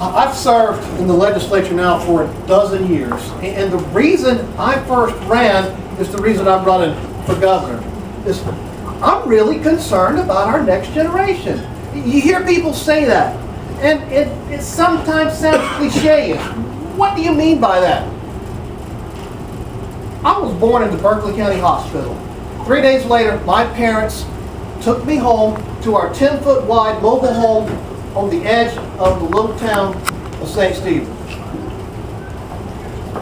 I've served in the legislature now for a dozen years, and the reason I first ran is the reason I'm running for governor. Is I'm really concerned about our next generation. You hear people say that, and it sometimes sounds cliche-ish. What do you mean by that? I was born in the Berkeley County Hospital. 3 days later, my parents took me home to our 10-foot wide mobile home on the edge of the little town of St. Stephen.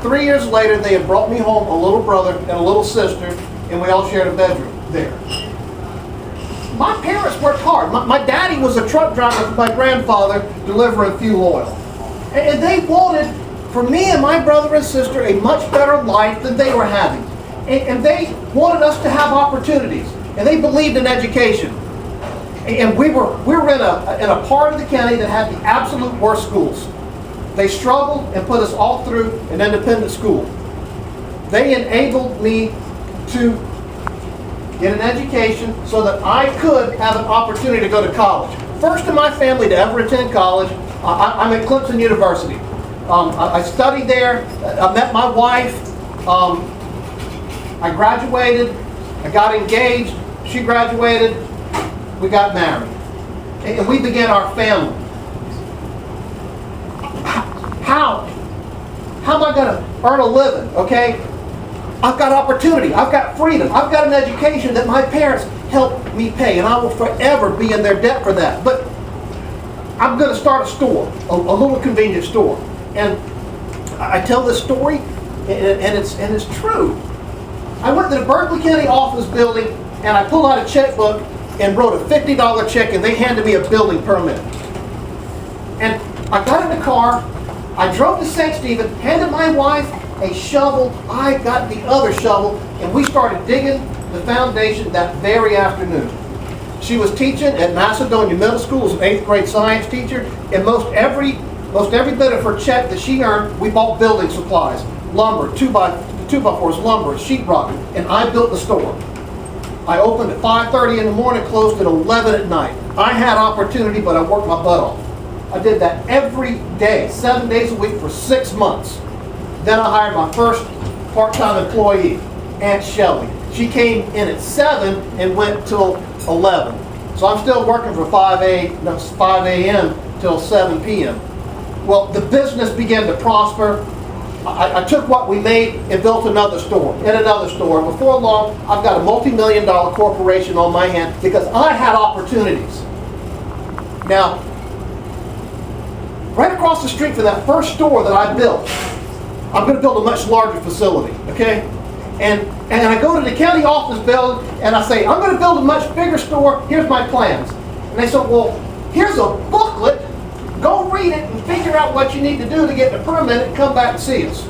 3 years later, they had brought me home a little brother and a little sister, and we all shared a bedroom there. My parents worked hard. My daddy was a truck driver for my grandfather delivering fuel oil. And they wanted, for me and my brother and sister, a much better life than they were having. And they wanted us to have opportunities. And they believed in education. And we were in a part of the county that had the absolute worst schools. They struggled and put us all through an independent school. They enabled me to get an education so that I could have an opportunity to go to college. First in my family to ever attend college. I'm at Clemson University. I studied there. I met my wife. I graduated. I got engaged. She graduated. We got married. And we began our family. How am I going to earn a living, okay? I've got opportunity. I've got freedom. I've got an education that my parents helped me pay, and I will forever be in their debt for that. But I'm going to start a store, a little convenience store. And I tell this story, and it's true. I went to the Berkeley County office building, and I pulled out a checkbook and wrote a $50 check, and they handed me a building permit. And I got in the car, I drove to St. Stephen, handed my wife a shovel, I got the other shovel, and we started digging the foundation that very afternoon. She was teaching at Macedonia Middle School as an 8th grade science teacher, and most every bit of her check that she earned, we bought building supplies, lumber, 2x4s, lumber, sheetrock, and I built the store. I opened at 5:30 in the morning, closed at 11 at night. I had opportunity, but I worked my butt off. I did that every day, 7 days a week for 6 months. Then I hired my first part-time employee, Aunt Shelby. She came in at 7 and went till 11. So I'm still working for 5 a.m. till 7 p.m. Well, the business began to prosper. I took what we made and built another store and another store. Before long, I've got a multi-million-dollar corporation on my hand because I had opportunities. Now, right across the street from that first store that I built, I'm going to build a much larger facility, okay? And I go to the county office building and I say, I'm going to build a much bigger store. Here's my plans. And they said, well, here's a booklet. Go read it and figure out what you need to do to get the permit and come back and see us.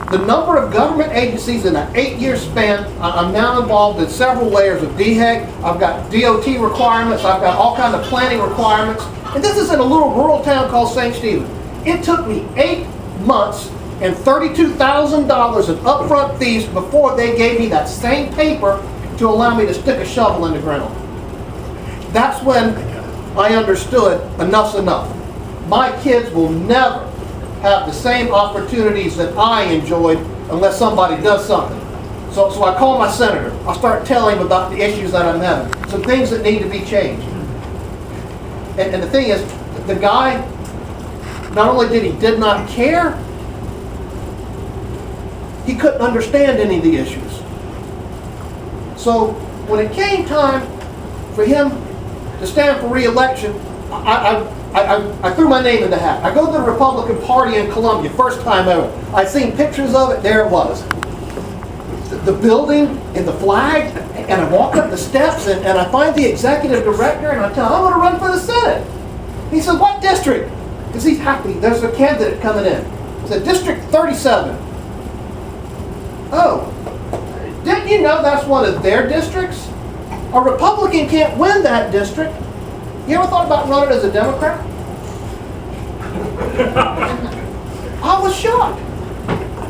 The number of government agencies in an 8-year span, I'm now involved in several layers of DHEC. I've got DOT requirements. I've got all kinds of planning requirements. And this is in a little rural town called St. Stephen. It took me 8 months and $32,000 in upfront fees before they gave me that same paper to allow me to stick a shovel in the ground. That's when I understood enough's enough. My kids will never have the same opportunities that I enjoyed unless somebody does something. So I call my senator. I start telling him about the issues that I'm having, some things that need to be changed. And the thing is, the guy, not only did not care, he couldn't understand any of the issues. So when it came time for him to stand for re-election, I threw my name in the hat. I go to the Republican Party in Columbia, first time ever. I seen pictures of it, there it was. The building and the flag, and I walk up the steps and I find the executive director and I tell him, I'm going to run for the Senate. He said, what district? Because he's happy, there's a candidate coming in. He said, District 37. Oh, didn't you know that's one of their districts? A Republican can't win that district. You ever thought about running as a Democrat? I was shocked.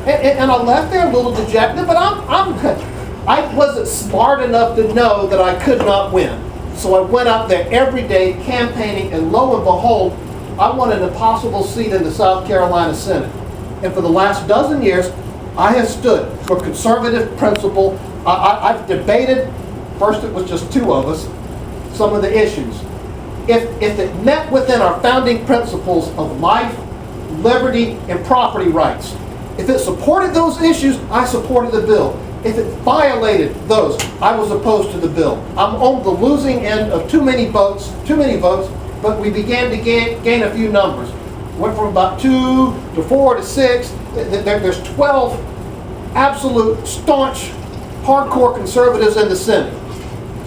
And I left there a little dejected, but I wasn't smart enough to know that I could not win. So I went out there every day campaigning, and lo and behold, I won an impossible seat in the South Carolina Senate. And for the last dozen years, I have stood for conservative principle. I've debated, first it was just two of us, some of the issues. If it met within our founding principles of life, liberty, and property rights, if it supported those issues, I supported the bill. If it violated those, I was opposed to the bill. I'm on the losing end of too many votes, but we began to gain a few numbers. Went from about 2 to 4 to 6. There's 12 absolute staunch, hardcore conservatives in the Senate.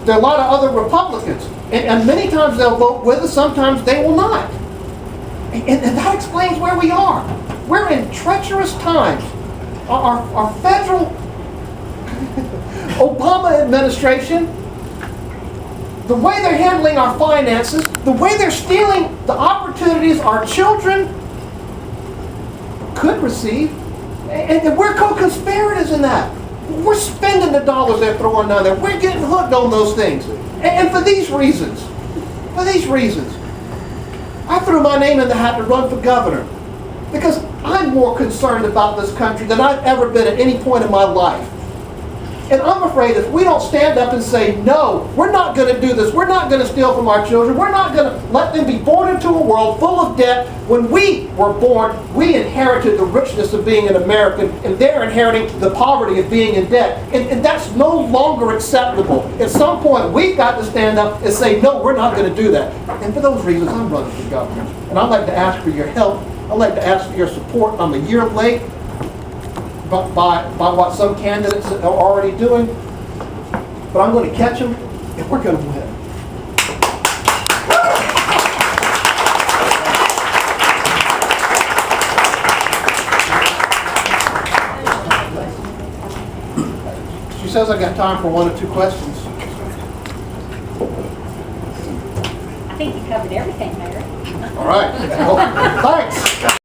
There are a lot of other Republicans, and many times they'll vote with us, sometimes they will not. And that explains where we are. We're in treacherous times. Our federal Obama administration, the way they're handling our finances, the way they're stealing the opportunities our children could receive, and we're co-conspirators in that. We're spending the dollars they're throwing down there. We're getting hooked on those things. And for these reasons, I threw my name in the hat to run for governor because I'm more concerned about this country than I've ever been at any point in my life. And I'm afraid if we don't stand up and say, no, we're not going to do this, we're not going to steal from our children, we're not going to let them be born into a world full of debt. When we were born, we inherited the richness of being an American, and they're inheriting the poverty of being in debt. And that's no longer acceptable. At some point, we've got to stand up and say, no, we're not going to do that. And for those reasons, I'm running for governor. And I'd like to ask for your help. I'd like to ask for your support. I'm a year late by what some candidates are already doing, but I'm going to catch them, and we're going to win. She says I got time for 1 or 2 questions. I think you covered everything, Mayor. All right. Well, thanks.